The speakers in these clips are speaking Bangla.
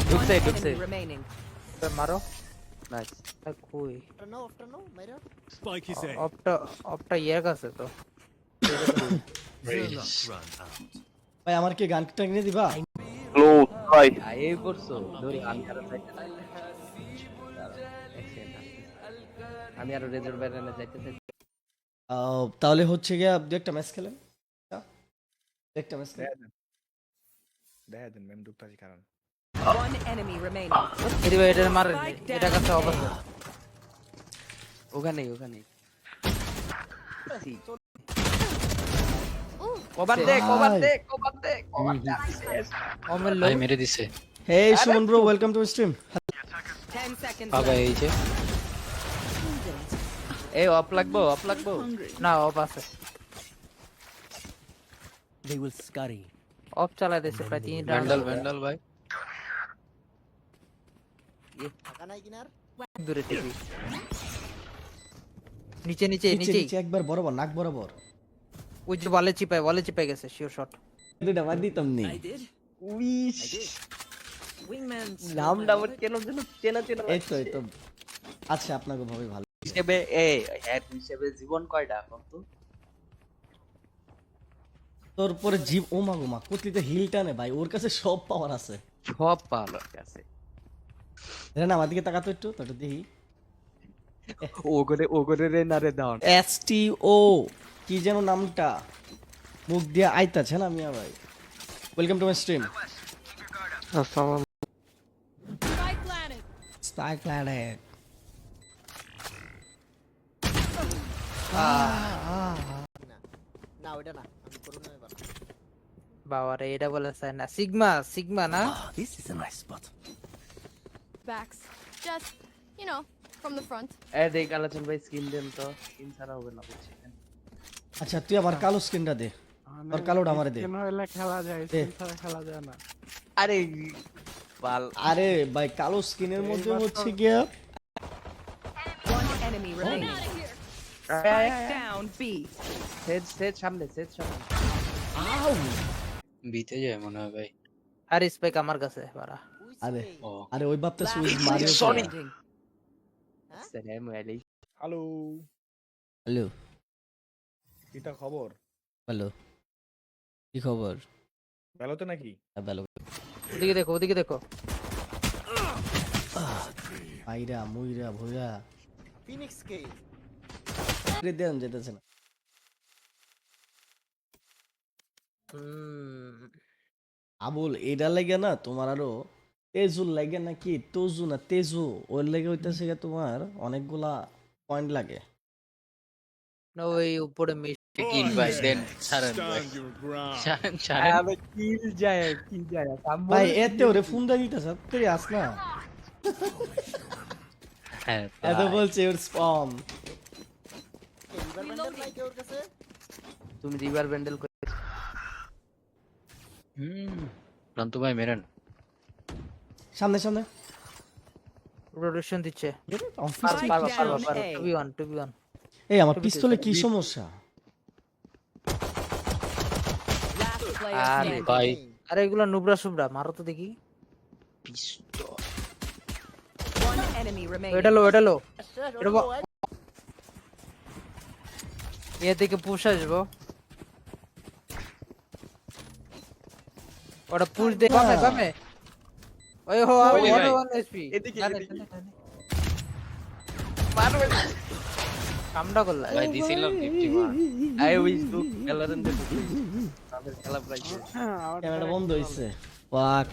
ঢুকছে Enemy remaining. মারো নাইস কই After no, Myra. Spike is A. Opta ইয়ের কাছে তো ভাই আমার কি গানটা কিনে দিবা? এই করছো ধরি আমি আর যাইতে আমি আর রেজাল্ট বাইরে যাইতে তাহলে হচ্ছে গিয়ে আপনি একটা ম্যাচ খেলেন, একটা ম্যাচ খেলেন। দেখা দেন ম্যাম ঢুকতাছি কারণ One enemy remaining. এদি ভাই এটা মার এটা কাছে অবস্থা ওখানে কভার দে ওমেন লো মেরে দিছে হে Suman bro, welcome to stream. 10 seconds বাবা left. এই যে এই অফ লাগবো না অফ আছে They will scurry. অফ চালাই দিছে প্রায় 3 ভ্যান্ডাল ভাই Kanai kinar. দূরে টিভি নিচে নিচে একবার বরাবর, নাক বরাবর। ওই যে বলে চিপাই গেছে শিওর শট দুইটা বাদ দিতাম নি। Wish Wingman. নাম ডাবট কেন যেন চেনা এই তো আচ্ছা, আপনাকে ভাবে ভালো। হিসেবে হ্যাট হিসেবে জীবন কয়টা এখন তো তোর পরে জীব ওমা কতলিতে হিল টানে ভাই, ওর কাছে সব পাওয়ার আছে। সব পাওয়ার আছে রেনা আমার দিকে তাকাতো একটু, তো দেখি। ওগরে রে না রে দাও STO কি যেন নামটা মুখ দিয়ে আইতাছে না মিয়া ভাই। Welcome to my stream. Spike planet. না ওইটা না, আমি করব না এবার। বাবারে এটা বলে চাই না সিগমা না This is a nice spot. Backs. Just, you know, from the front. দেখ আলোচন ভাই স্কিন দেন তো স্কিন ছাড়া হবে না বুঝছি আচ্ছা তুই আমার কালো স্ক্রিনটা দে, তোর কালোটা আমারে দে। আরে বাল আরে ভাই কালো স্কিনের মধ্যে হচ্ছে গিয়া One enemy remaining. Down B. Set সামনে বিতে যায় মনে হয় ভাই আরে স্পাইক আমার কাছে বাড়া আরে ও আরে ওই বাপটা সুইচ মারিও। Sorry. Standing. আসসালামু আলাইকুম হ্যালো হ্যালো কিটা খবর হ্যালো, কি খবর? ভালো তো নাকি হ্যালো ওদিকে দেখো আইরা মুইরা ভইরা Phoenix কে? রে দেন যেতেছে না। আবুল এটা লাগে না তোমার আরো তেজুল লাগে নাকি তজু না তেজু, ওর লাগে হইতাছে গিয়া তোমার অনেকগুলা পয়েন্ট লাগে। না ওই উপরে মিশ কিল ভাই দেন ছাড়েন ভাই Stand your ground. ছাড়েন আবে কিল যায় ভাই এতে ওরে ফোন দা দিতেছ তুই আস না, হ্যাঁ এত বলছে ওর স্পম। রিভার ব্যান্ডেল নাই কেউ ওর কাছে? তুমি রিভার ব্যান্ডেল করে প্রান্ত ভাই মেরেন সামনে রোটেশন দিচ্ছে অফিস Spike পারবা down A. 2v1 এই আমার পিস্তলে কি সমস্যা? Last player আরে standing. ভাই আরে এগুলা নুবরা সুবরা মারো তো দেখি পিস্তল One enemy remaining. এটা লো এটা ওটা বা- এ থেকে পুশ আসবো ওটা পুশ দে বামে ওই হো ওই ভাই। 1 এসপি এদিকে কামড়া করলা ভাই দিছিলাম 51 আই উইশ টু গ্যালারেন দে তাদের খেলা প্রাইস ক্যামেরা বন্ধ হইছে। পাক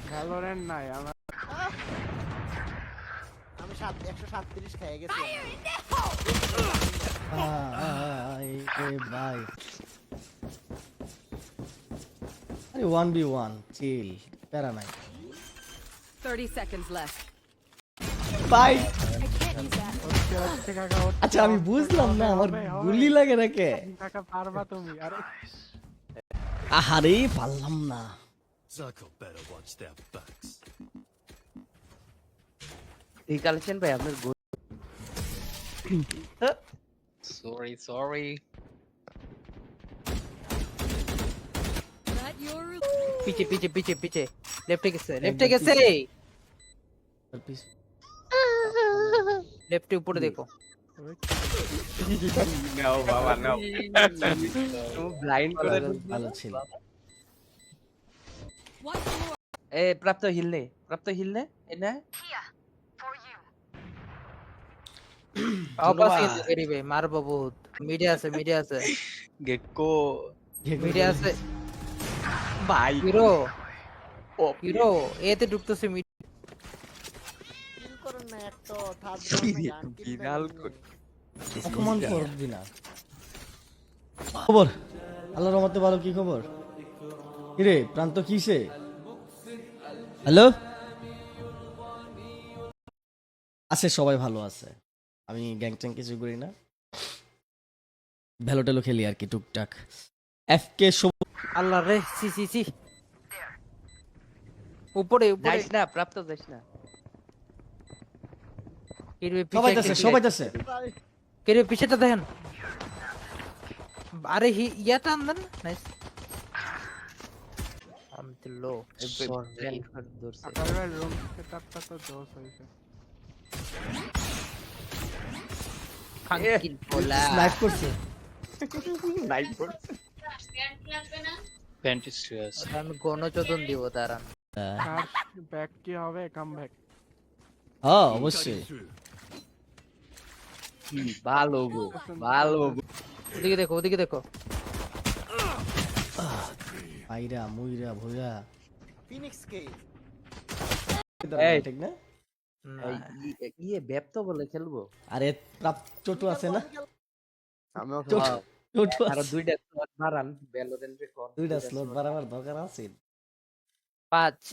আমি 137 খেয়ে গেছি। ভাই আরে 1v1 চিল, প্যারা নাই 30 seconds left. ভাই। I can't use that. আচ্ছা আমি বুঝলাম না আমার গুলি লাগে নাকি? আহারে পারলাম না। Zucker better watch their backs. এই কালেকশন ভাই আপনার সরি Not your পিছে লেফটে গেছে লেফটে উপরে দেখো। নাও বাবা নাও তুমি ব্লাইন্ড করে ভালো ছিল। এ প্রাপ্ত হিল নে এনা অপাস ভেরি ভাই মারবো বহুত। মিডিয়া আছে গেকো মিডিয়া আছে ভাই হিরো এতে ঢুকতেছে মিড। কিল করেন না একটা থার্ড বিড়াল অপমান করবি না। খবর আল্লাহর রহমতে ভালো। কি খবর কিরে প্রান্ত কিসে? হ্যালো আছে, সবাই ভালো আছে। আমি গ্যাং ট্যাং কিছু করি না, ভ্যালো টেলো খেলি আর কি টুকটাক। এফকে আল্লাহ রে সি উপরে যাইস না প্রাপ্ত যাইস না সবাই আছে কেরে পিছেটা দেখেন। আরে ইয়াটা আনলেন নাইস। আমি তো লো খাঙ্কিল পোলা স্নাইপ করছে। নাইট করছে প্যান্টিস্ট্রিয়াস আমি গণচোদন দিব তারা। ব্যাক কি হবে কাম ব্যাক হ্যাঁ অবশ্যই। ভালো গো ভালো গো ওদিকে দেখো আইরা মুইরা ভইরা ফিনিক্স কেইভ এই। ঠিক না? ইয়ে ব্যাপ্ত বলে খেলবো আরে প্রাপ ছোট আছে না? আমিও ছোট আর আছে। দুইটা স্লট মারান ভ্যালোরেন্ট রেকর্ড দুইটা স্লট বাড়াবার দরকার আছে। 5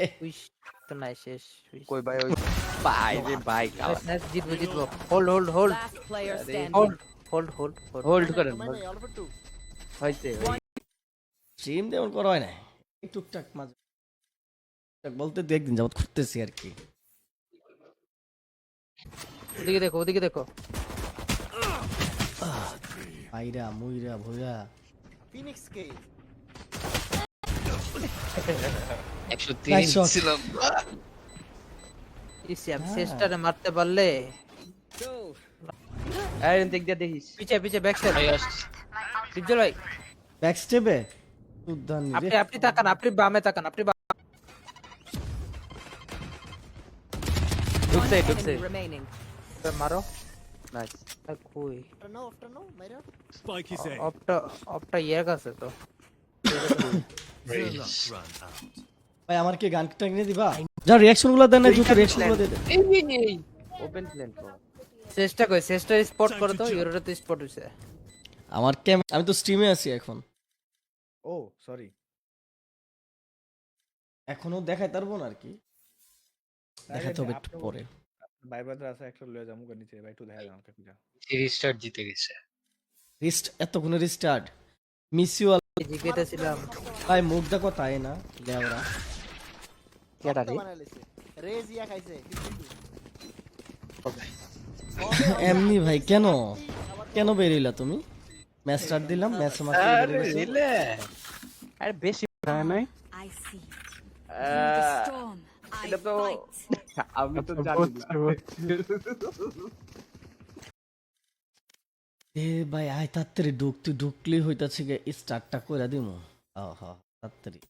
এহ। উইশ তো নাই শেষ। কই ভাই ওই ভাই রে ভাই নাইস জিতবো hold Last player Ready? standing. Hold করেন মানে অল্প একটু হইছে স্ট্রিম তেমন করা হয় না, টুকটাক মাঝে টুকটাক বলতে দু একদিন যাবত করতেছি আর কি। ওদিকে দেখো আইরা মুইরা ভইরা ফিনিক্স কেইভ 103 Nice shot. ছিলাম ইসিয়াম শেষটারে মারতে পারলে। এই দেখ দিয়া দেখিস পিছে ব্যাক সাইড ভাই আসছে ডিপজল ভাই ব্যাক স্টেপে উদ্যান আপনি তাকান, আপনি বামে তাকান, আপনি One ঢুকছে enemy remaining. মারো। নাইস কই আফটার নো মাইরা Spike is A. অপটা ইয়ের কাছে তো। Will not run out. ভাই আমার কি গান টাক নিয়ে দিবা? যা রিঅ্যাকশন গুলো দেন না, দ্রুত রিঅ্যাকশন গুলো দিয়ে দেন। ওপেন প্লেন তো চেষ্টা স্পট করে তো ইউরোটা তো স্পট হইছে। আমার আমি তো স্ট্রিমে আছি এখন, ও সরি এখনো দেখাইতে পারবো না আর কি, দেখাতে হবে একটু পরে। ভাই ব্রাদার আছে একটা লয়ে যামু করে নিচে ভাই একটু দেখা যাও আমাকে পূজা রিস্টার্ট জিতে গেছে রিস্ট এতক্ষণ রিস্টার্ট মিস ইউ জিজ্ঞেসছিলাম ভাই মুখটা কোথায় না লেওরা কেডা রে বানাইছে রেজিয়া খাইছে 52 এমনি ভাই কেন বেরিয়েলা তুমি? ম্যাচ স্টার্ট দিলাম, ম্যাচ মারতে আরে রিলে আরে বেশি নাই I see. আহ, এটা তো আমি তো জানি এ ভাই আয় তাড়াতাড়ি ঢুকলি হইতাছে গে স্টার্টটা কইরা দিমু। আহা তাড়াতাড়ি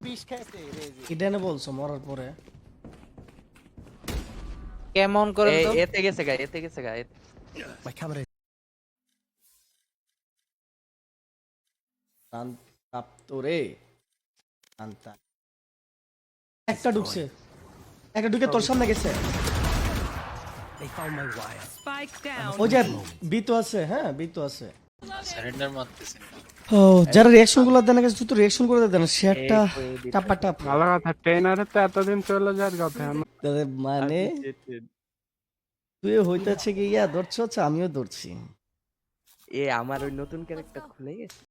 20 খাইছে রেজি এটা না বলছো মরার পরে কেমন করে তো এতে গেছে গা My camera. প্রাপ্ত রে আন্তা একটা ঢুকছে, একটা ঢুকে তোর সামনে গেছে। They found my wire. Spike down. ও যে বিতো আছে, হ্যাঁ বিতো আছে। সারেন্ডার মারতেছে ও যারা রিঅ্যাকশন গুলো দেন কাছে তুই রিঅ্যাকশন করে দেন, শেয়ারটা টাপাটাপ ভালো কথা ট্রেনারে তো এতদিন চলে যাওয়ার কথা মানে তুই হইতাছে কি ইয়া ধরছো, আমিও ধরছি। এ আমার ওই নতুন ক্যারেক্টার খুলে গেছে